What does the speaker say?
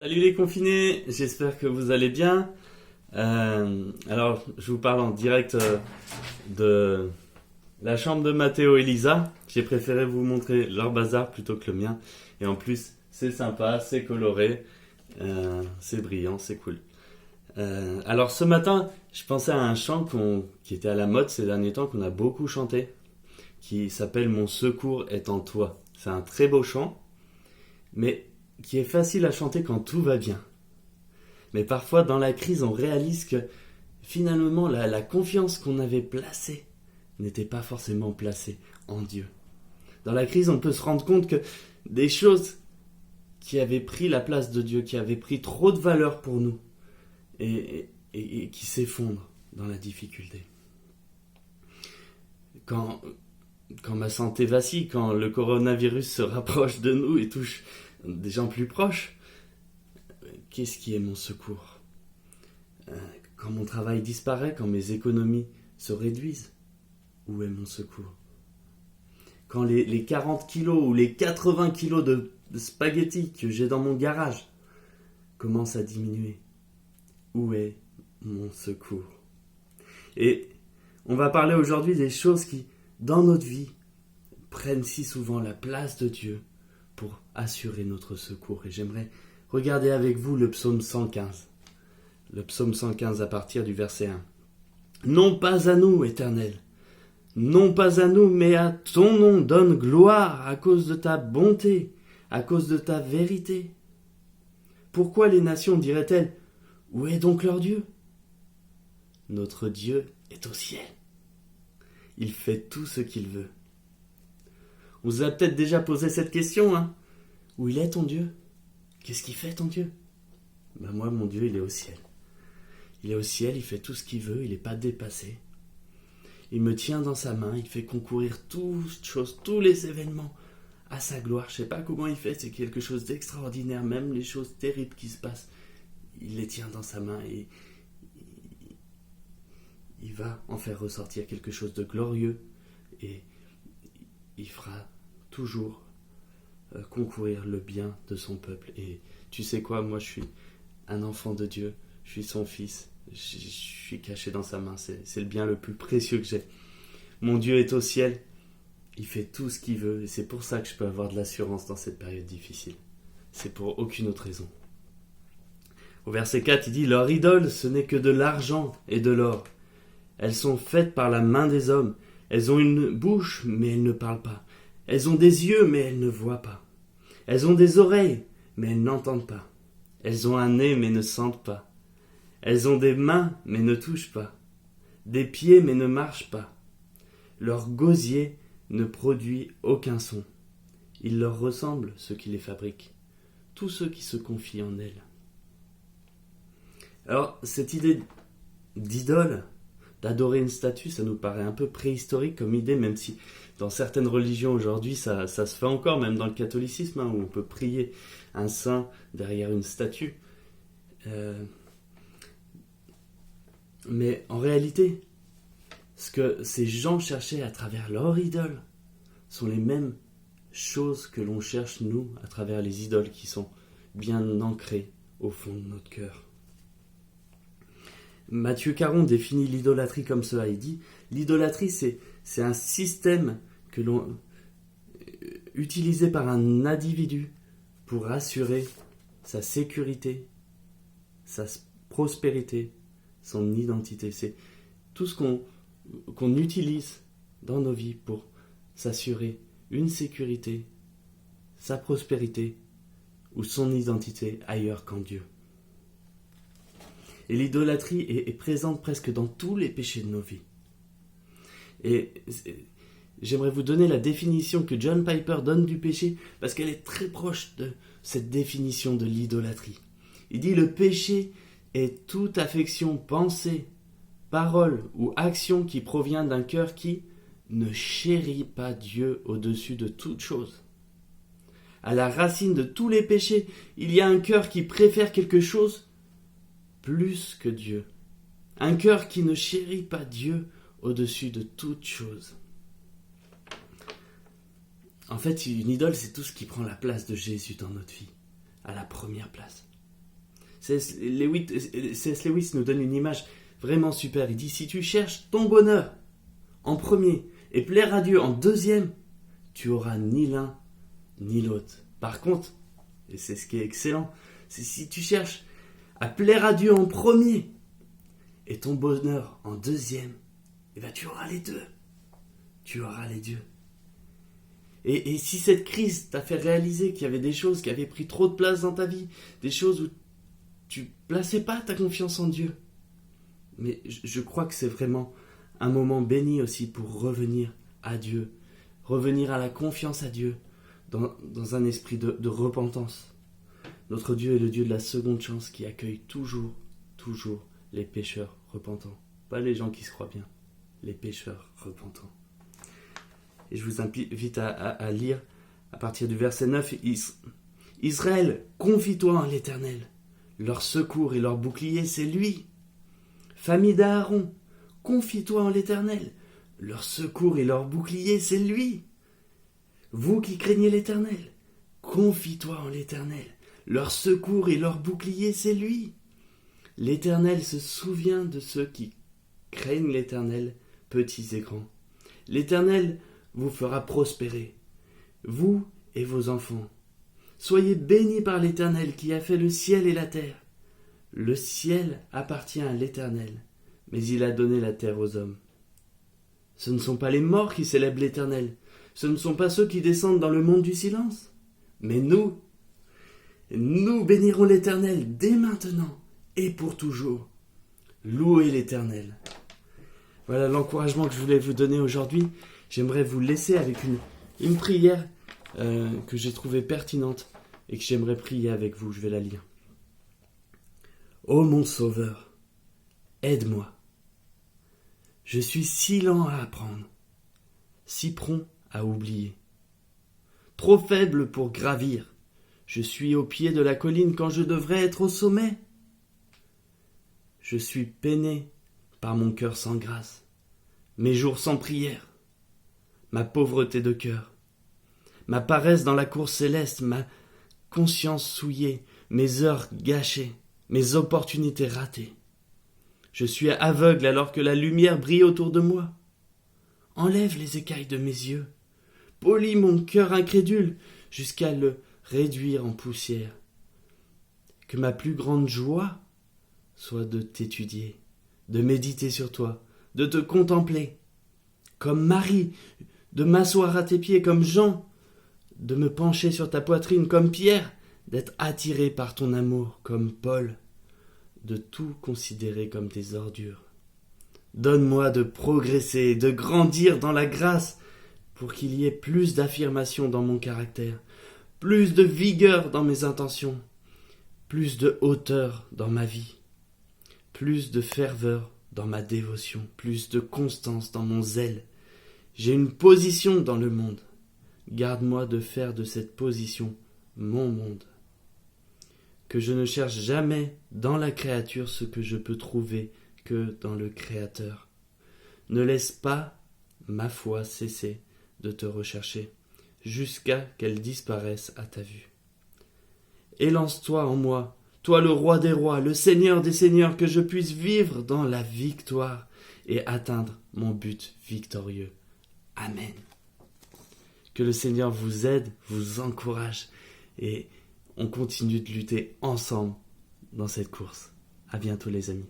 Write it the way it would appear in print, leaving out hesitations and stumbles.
Salut les confinés, j'espère que vous allez bien. Alors, je vous parle en direct de la chambre de Mathéo et Lisa. J'ai préféré vous montrer leur bazar plutôt que le mien. Et en plus, c'est sympa, c'est coloré, c'est brillant, c'est cool. Alors ce matin, je pensais à un chant qui était à la mode ces derniers temps, qu'on a beaucoup chanté, qui s'appelle Mon secours est en toi. C'est un très beau chant, mais qui est facile à chanter quand tout va bien. Mais parfois, dans la crise, on réalise que finalement, la confiance qu'on avait placée n'était pas forcément placée en Dieu. Dans la crise, on peut se rendre compte que des choses qui avaient pris la place de Dieu, qui avaient pris trop de valeur pour nous, et qui s'effondrent dans la difficulté. Quand, quand ma santé vacille, quand le coronavirus se rapproche de nous et touche des gens plus proches, qu'est-ce qui est mon secours? Quand mon travail disparaît, quand mes économies se réduisent, où est mon secours? Quand les 40 kilos ou les 80 kilos de spaghettis que j'ai dans mon garage commencent à diminuer, où est mon secours? Et on va parler aujourd'hui des choses qui, dans notre vie, prennent si souvent la place de Dieu pour assurer notre secours. Et j'aimerais regarder avec vous le psaume 115. Le psaume 115 à partir du verset 1. Non pas à nous, Éternel, non pas à nous, mais à ton nom donne gloire à cause de ta bonté, à cause de ta vérité. Pourquoi les nations diraient-elles, où est donc leur Dieu? Notre Dieu est au ciel. Il fait tout ce qu'il veut. On vous a peut-être déjà posé cette question, hein? Où il est ton Dieu? Qu'est-ce qu'il fait ton Dieu? Ben moi, mon Dieu, il est au ciel. Il est au ciel, il fait tout ce qu'il veut, il n'est pas dépassé. Il me tient dans sa main, il fait concourir toutes choses, tous les événements à sa gloire. Je ne sais pas comment il fait, c'est quelque chose d'extraordinaire, même les choses terribles qui se passent. Il les tient dans sa main et il va en faire ressortir quelque chose de glorieux et il fera toujours concourir le bien de son peuple. Et tu sais quoi, moi je suis un enfant de Dieu, je suis son fils, je suis caché dans sa main, c'est le bien le plus précieux que j'ai. Mon Dieu est au ciel, il fait tout ce qu'il veut et c'est pour ça que je peux avoir de l'assurance dans cette période difficile. C'est pour aucune autre raison. Au verset 4, il dit « Leur idole, ce n'est que de l'argent et de l'or. Elles sont faites par la main des hommes. Elles ont une bouche, mais elles ne parlent pas. Elles ont des yeux, mais elles ne voient pas. Elles ont des oreilles, mais elles n'entendent pas. Elles ont un nez, mais ne sentent pas. Elles ont des mains, mais ne touchent pas. Des pieds, mais ne marchent pas. Leur gosier ne produit aucun son. Il leur ressemble, ceux qui les fabriquent, tous ceux qui se confient en elles. » Alors, cette idée d'idole, d'adorer une statue, ça nous paraît un peu préhistorique comme idée, même si dans certaines religions aujourd'hui, ça se fait encore, même dans le catholicisme, hein, où on peut prier un saint derrière une statue. Mais en réalité, ce que ces gens cherchaient à travers leur idole sont les mêmes choses que l'on cherche, nous, à travers les idoles qui sont bien ancrées au fond de notre cœur. Matthieu Caron définit l'idolâtrie comme cela. Il dit « L'idolâtrie, c'est un système que l'on utilisé par un individu pour assurer sa sécurité, sa prospérité, son identité. C'est tout ce qu'on utilise dans nos vies pour s'assurer une sécurité, sa prospérité ou son identité ailleurs qu'en Dieu. » Et l'idolâtrie est présente presque dans tous les péchés de nos vies. Et j'aimerais vous donner la définition que John Piper donne du péché, parce qu'elle est très proche de cette définition de l'idolâtrie. Il dit « Le péché est toute affection, pensée, parole ou action qui provient d'un cœur qui ne chérit pas Dieu au-dessus de toute chose. » À la racine de tous les péchés, il y a un cœur qui préfère quelque chose plus que Dieu. Un cœur qui ne chérit pas Dieu au-dessus de toute chose. En fait, une idole, c'est tout ce qui prend la place de Jésus dans notre vie, à la première place. C.S. Lewis nous donne une image vraiment super. Il dit, si tu cherches ton bonheur en premier et plaire à Dieu en deuxième, tu auras ni l'un ni l'autre. Par contre, et c'est ce qui est excellent, c'est si tu cherches à plaire à Dieu en premier et ton bonheur en deuxième, eh ben tu auras les deux. Tu auras les deux. Et si cette crise t'a fait réaliser qu'il y avait des choses qui avaient pris trop de place dans ta vie, des choses où tu plaçais pas ta confiance en Dieu, mais je crois que c'est vraiment un moment béni aussi pour revenir à Dieu, revenir à la confiance à Dieu dans un esprit de repentance. Notre Dieu est le Dieu de la seconde chance qui accueille toujours les pécheurs repentants. Pas les gens qui se croient bien, les pécheurs repentants. Et je vous invite à lire à partir du verset 9. Israël, confie-toi en l'Éternel. Leur secours et leur bouclier, c'est lui. Famille d'Aaron, confie-toi en l'Éternel. Leur secours et leur bouclier, c'est lui. Vous qui craignez l'Éternel, confie-toi en l'Éternel. Leur secours et leur bouclier, c'est lui. L'Éternel se souvient de ceux qui craignent l'Éternel, petits et grands. L'Éternel vous fera prospérer, vous et vos enfants. Soyez bénis par l'Éternel qui a fait le ciel et la terre. Le ciel appartient à l'Éternel, mais il a donné la terre aux hommes. Ce ne sont pas les morts qui célèbrent l'Éternel, ce ne sont pas ceux qui descendent dans le monde du silence, mais nous bénirons l'Éternel dès maintenant et pour toujours. Louez l'Éternel. Voilà l'encouragement que je voulais vous donner aujourd'hui. J'aimerais vous laisser avec une prière que j'ai trouvée pertinente et que j'aimerais prier avec vous. Je vais la lire. Ô mon Sauveur, aide-moi. Je suis si lent à apprendre, si prompt à oublier. Trop faible pour gravir, je suis au pied de la colline quand je devrais être au sommet. Je suis peiné par mon cœur sans grâce, mes jours sans prière, ma pauvreté de cœur, ma paresse dans la course céleste, ma conscience souillée, mes heures gâchées, mes opportunités ratées. Je suis aveugle alors que la lumière brille autour de moi. Enlève les écailles de mes yeux, polis mon cœur incrédule jusqu'à le réduire en poussière. Que ma plus grande joie soit de t'étudier, de méditer sur toi, de te contempler. Comme Marie, de m'asseoir à tes pieds, comme Jean, de me pencher sur ta poitrine, comme Pierre, d'être attiré par ton amour, comme Paul, de tout considérer comme des ordures. Donne-moi de progresser, de grandir dans la grâce, pour qu'il y ait plus d'affirmation dans mon caractère, plus de vigueur dans mes intentions, plus de hauteur dans ma vie, plus de ferveur dans ma dévotion, plus de constance dans mon zèle. J'ai une position dans le monde. Garde-moi de faire de cette position mon monde. Que je ne cherche jamais dans la créature ce que je peux trouver que dans le Créateur. Ne laisse pas ma foi cesser de te rechercher, jusqu'à qu'elle disparaisse à ta vue. Élance-toi en moi, toi le roi des rois, le seigneur des seigneurs, que je puisse vivre dans la victoire et atteindre mon but victorieux. Amen. Que le Seigneur vous aide, vous encourage et on continue de lutter ensemble dans cette course. À bientôt les amis.